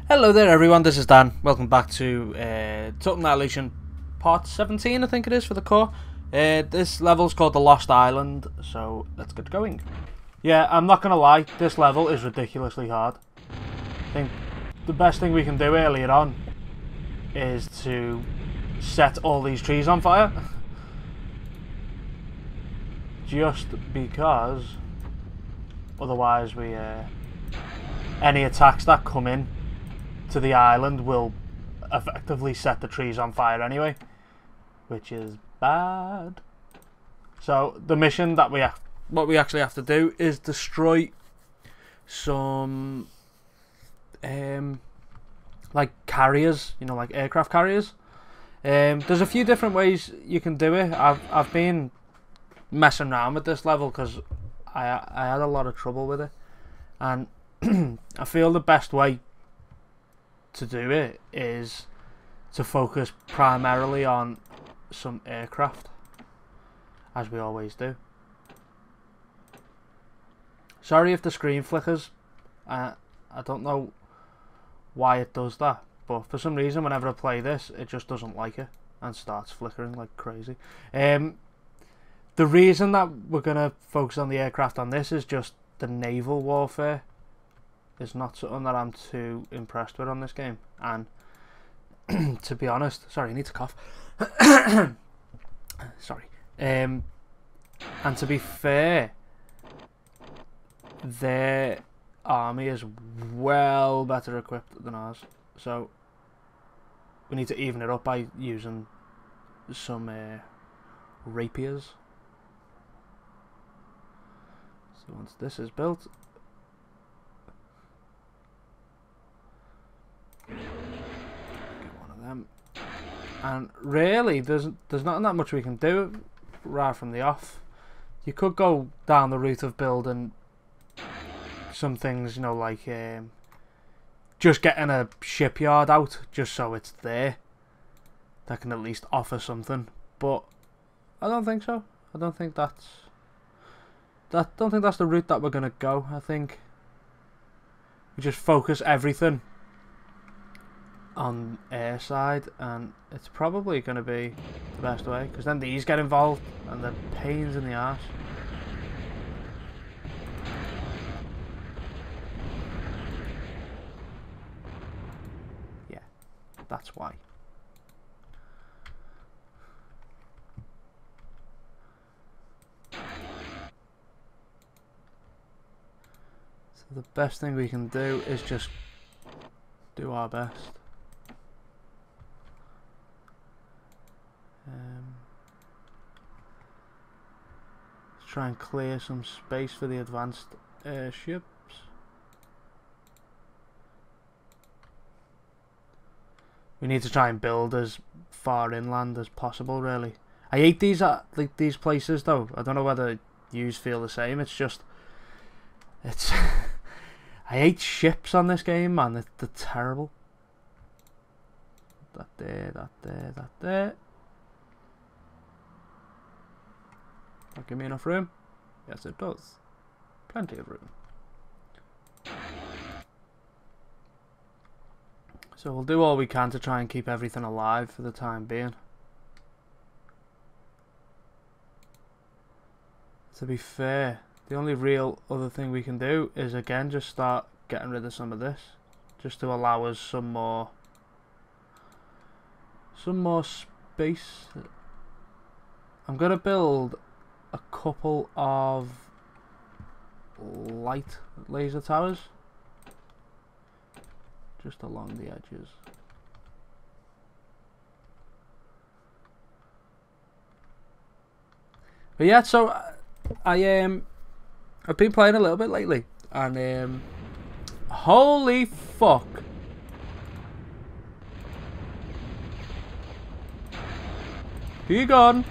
Hello there everyone, this is Dan. Welcome back to Total Annihilation Part 17, I think it is, for the core. This level's called the Lost Island, so let's get going. Yeah, I'm not gonna lie, this level is ridiculously hard. I think the best thing we can do earlier on is to set all these trees on fire. Just because otherwise any attacks that come in to the island will effectively set the trees on fire anyway, which is bad. So the mission that what we actually have to do is destroy some like carriers, you know, like aircraft carriers. There's a few different ways you can do it. I've been messing around with this level because I had a lot of trouble with it, and I feel the best way to do it is to focus primarily on some aircraft, as we always do. Sorry if the screen flickers. I don't know why it does that, but for some reason whenever I play this it just doesn't like it and starts flickering like crazy. The reason that we're gonna focus on the aircraft on this is just the naval warfare is not something that I'm too impressed with on this game, and to be honest, sorry, I need to cough. Sorry. And to be fair, their army is well better equipped than ours, so we need to even it up by using some rapiers. So once this is built, and really there's not that much we can do right from the off. You could go down the route of building some things, you know, like just getting a shipyard out just so it's there that can at least offer something, but I don't think so. I don't think that's the route that we're gonna go. I think we just focus everything on air side, and it's probably going to be the best way, because then these get involved and they're pains in the arse. Yeah, that's why. So the best thing we can do is just do our best. Let's try and clear some space for the advanced airships. We need to try and build as far inland as possible, really. I hate these these places though. I don't know whether you feel the same. It's just I hate ships on this game, man. They're terrible. That there, that there, that there. That give me enough room? Yes, it does. Plenty of room. So we'll do all we can to try and keep everything alive for the time being. To be fair, the only real other thing we can do is again just start getting rid of some of this, just to allow us some more space. I'm gonna build a couple of light laser towers just along the edges. But yeah, so I've been playing a little bit lately, and holy fuck. You gone?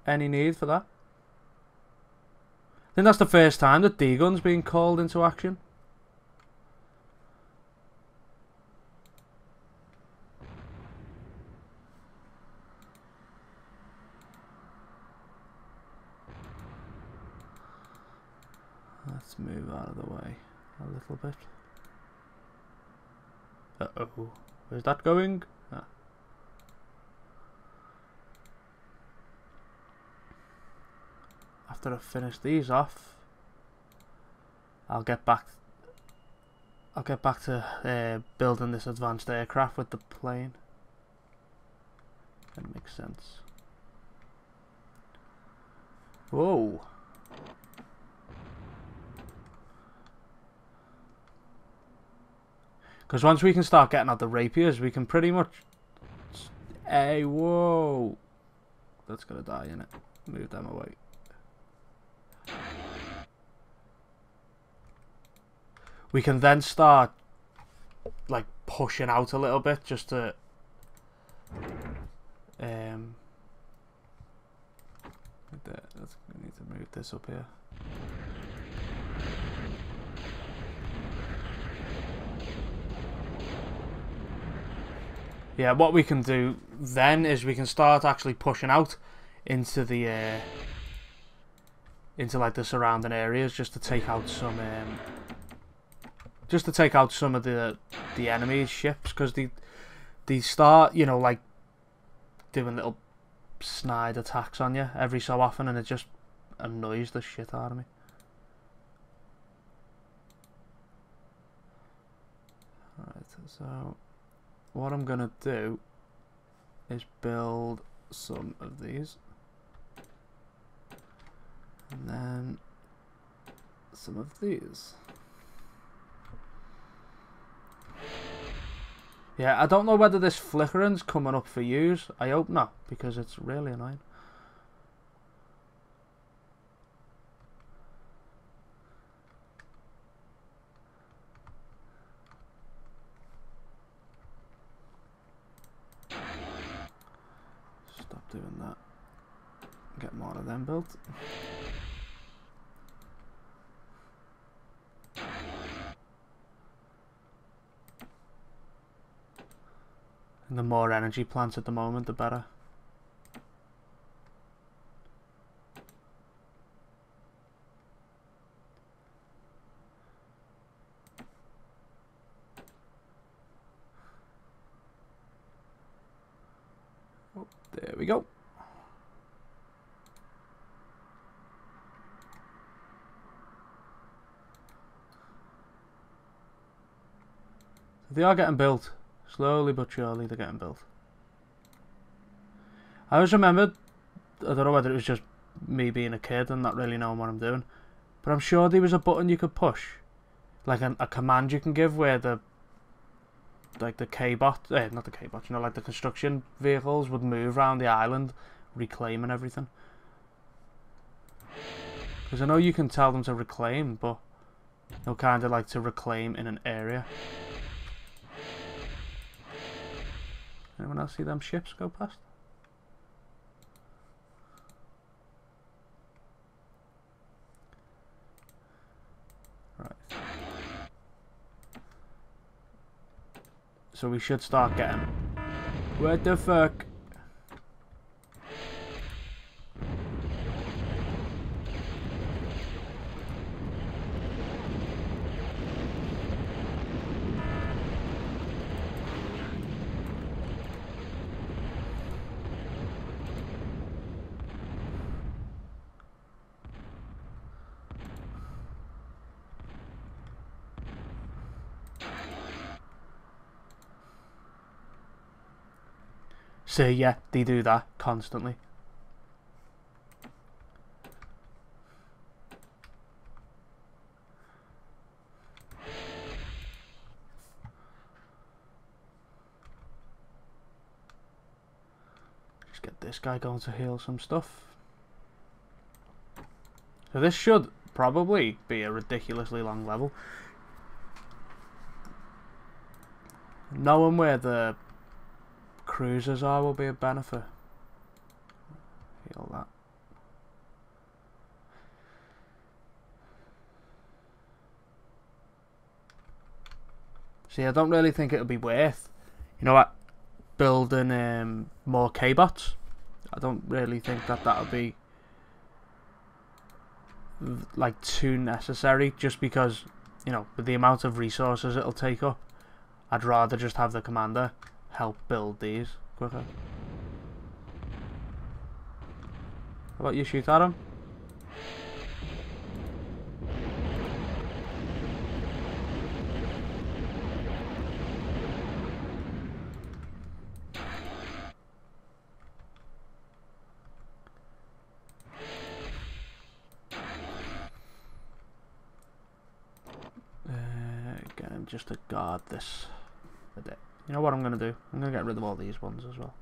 Any need for that? I think that's the first time that D-Gun's been called into action. Let's move out of the way a little bit. Uh-oh. Where's that going? Ah. After I finish these off, I'll get back to building this advanced aircraft with the plane. That makes sense. Whoa. Because once we can start getting out the rapiers, we can pretty much... Hey, whoa. That's gonna die, innit? Move them away. We can then start, like, pushing out a little bit, just to... We need to move this up here. Yeah, what we can do then is we can start actually pushing out into the into like the surrounding areas, just to take out some of the enemy's ships, because they start, you know, like doing little snide attacks on you every so often, and it just annoys the shit out of me. Alright, so what I'm gonna do is build some of these, and then some of these. Yeah, I don't know whether this flickering's coming up for use. I hope not, because it's really annoying. Stop doing that. Get more of them built. And the more energy plants at the moment, the better. Oh, there we go. So they are getting built. Slowly but surely they're getting built. I always remembered, I don't know whether it was just me being a kid and not really knowing what I'm doing, but I'm sure there was a button you could push, like a command you can give, where the K-bot, not the K-bot, you know, like the construction vehicles would move around the island, reclaiming everything. Because I know you can tell them to reclaim, but they'll kind of like to reclaim in an area. Anyone else see them ships go past? Right. So we should start getting... What the fuck? So yeah, they do that constantly. Just get this guy going to heal some stuff. So this should probably be a ridiculously long level. Knowing where the cruisers are will be a benefit. Heal that. See, I don't really think it would be worth, you know what, building more K-bots. I don't really think that would be like too necessary, just because, you know, with the amount of resources it'll take up, I'd rather just have the commander help build these quicker. How about you shoot at him? Get him just to guard this a bit. You know what I'm going to do? I'm going to get rid of all these ones as well.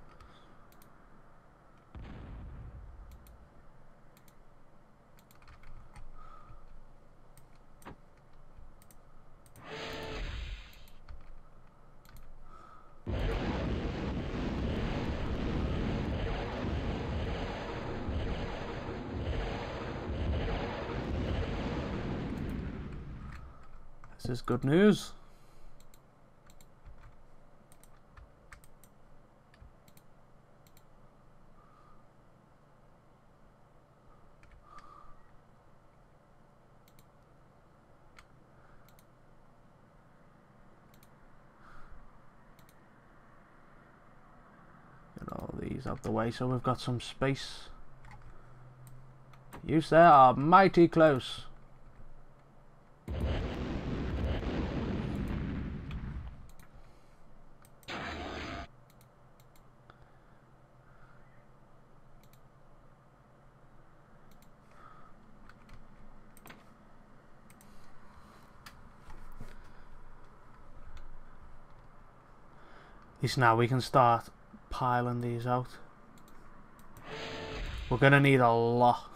This is good news. Get all these out the way so we've got some space. You, sir, are mighty close. At least now we can start piling these out. We're gonna need a lot.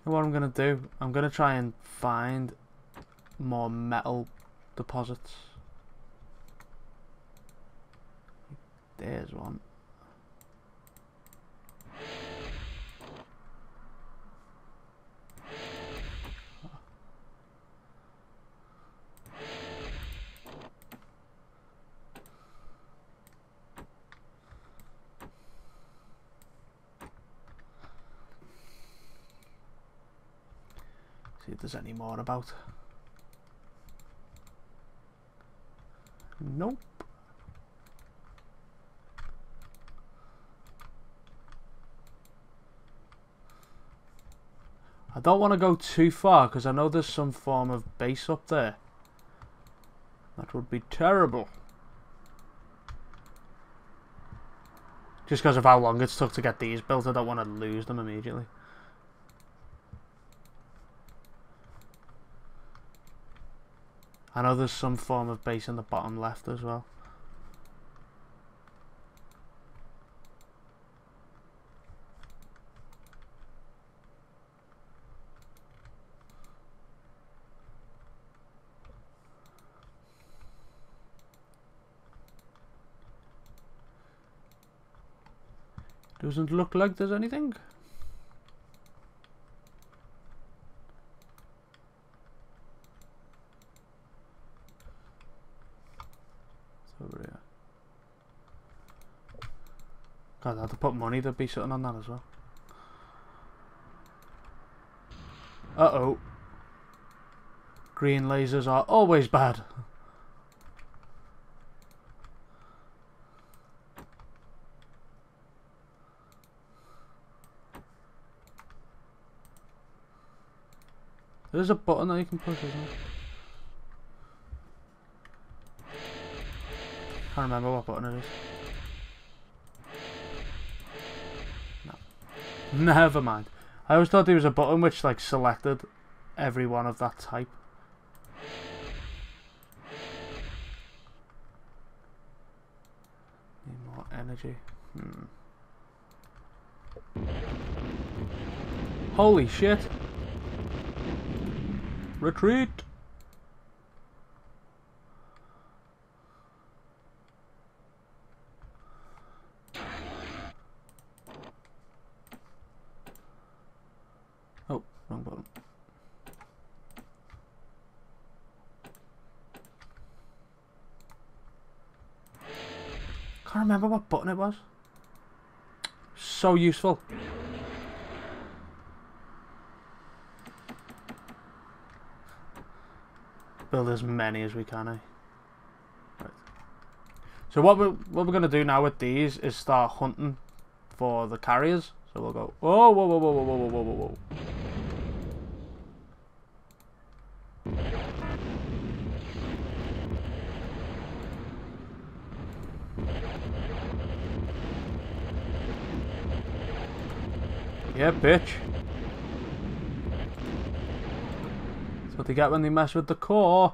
What I'm gonna do, I'm gonna try and find more metal deposits. There's one. See if there's any more about. Nope. I don't want to go too far because I know there's some form of base up there. That would be terrible. Just because of how long it took to get these built, I don't want to lose them immediately. I know there's some form of base in the bottom left as well. Doesn't look like there's anything. Over here. God, I had to put money, there'd be something on that as well. Uh-oh. Green lasers are always bad. There's a button that you can push, isn't there? Can't remember what button it is. No. Never mind. I always thought there was a button which like selected every one of that type. Need more energy. Holy shit! Retreat! Oh, wrong button. Can't remember what button it was. So useful. Build as many as we can, eh? Right. So what we're gonna do now with these is start hunting for the carriers. So we'll go. Oh, whoa, whoa, whoa, whoa, whoa, whoa, whoa, whoa. Yeah, bitch. That's what they get when they mess with the core.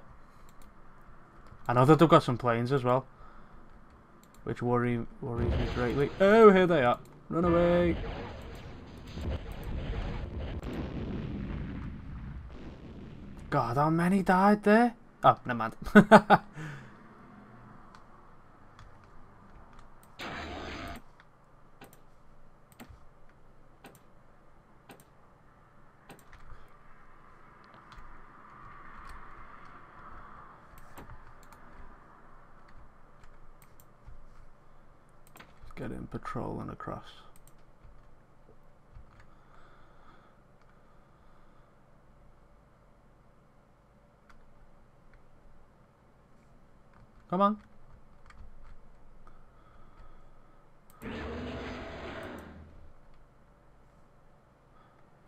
I know that they've got some planes as well, which worries me greatly. Oh, here they are. Run away. God, how many died there? Oh, never mind. Get in patrolling across. Come on. It's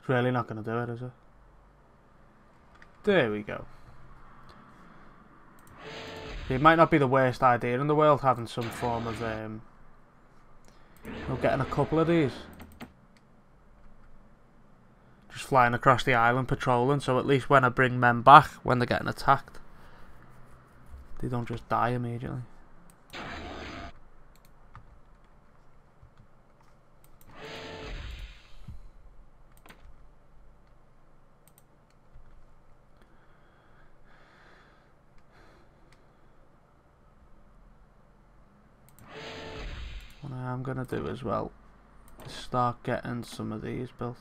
really not going to do it, is it? There we go. It might not be the worst idea in the world having some form of getting a couple of these. Just flying across the island patrolling, so at least when I bring men back, when they're getting attacked, they don't just die immediately. What I am going to do as well is start getting some of these built.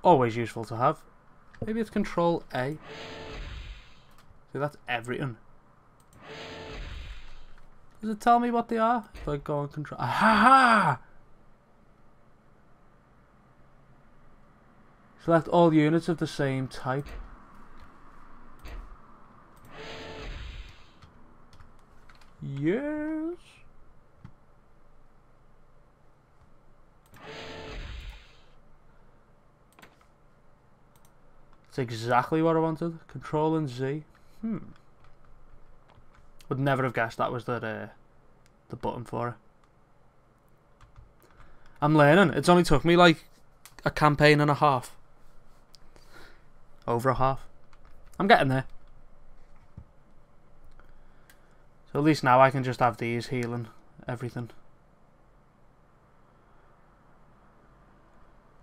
Always useful to have. Maybe it's Control A. See, that's everything. Does it tell me what they are? If I go on Control... Aha! Select all units of the same type. Yes. It's exactly what I wanted. Control and Z. Would never have guessed that was the button for it. I'm learning. It's only took me like a campaign and a half. Over a half. I'm getting there. So at least now I can just have these healing everything.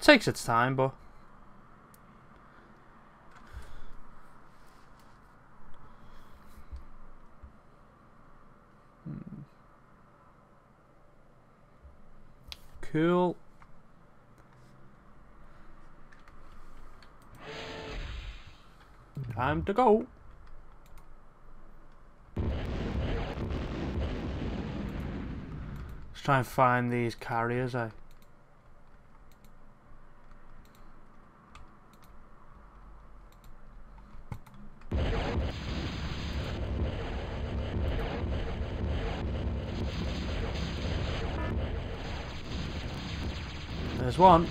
Takes its time, but cool. Time to go. Let's try and find these carriers, eh? There's one.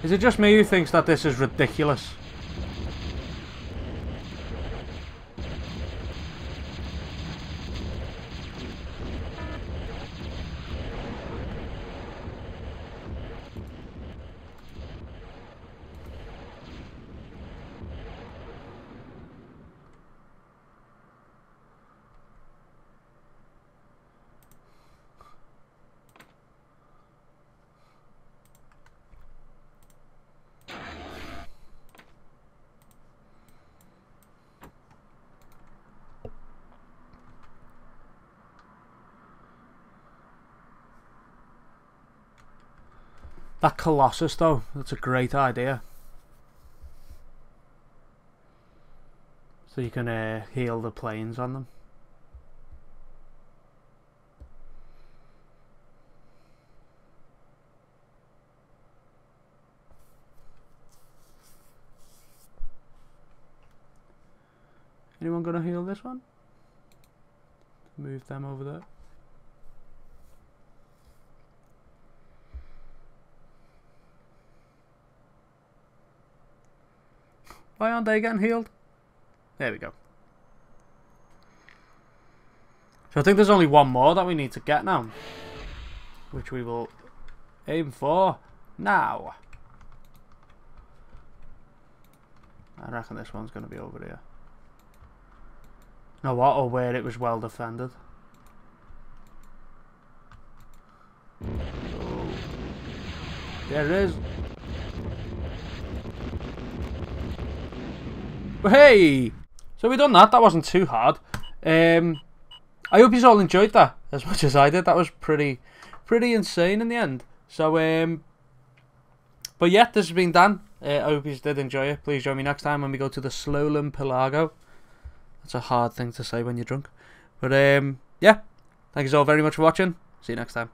Is it just me who thinks that this is ridiculous? That Colossus though, that's a great idea. So you can heal the planes on them. Anyone gonna heal this one? Move them over there. Why aren't they getting healed? There we go. So I think there's only one more that we need to get now, which we will aim for now. I reckon this one's going to be over here. No, what? Or where it was well defended. Oh. There it is. Hey! So we done that. That wasn't too hard. I hope you all enjoyed that as much as I did. That was pretty insane in the end. So but yeah, this has been Dan. I hope you did enjoy it. Please join me next time when we go to the Slolum Pelago. That's a hard thing to say when you're drunk. But yeah, thank you all very much for watching. See you next time.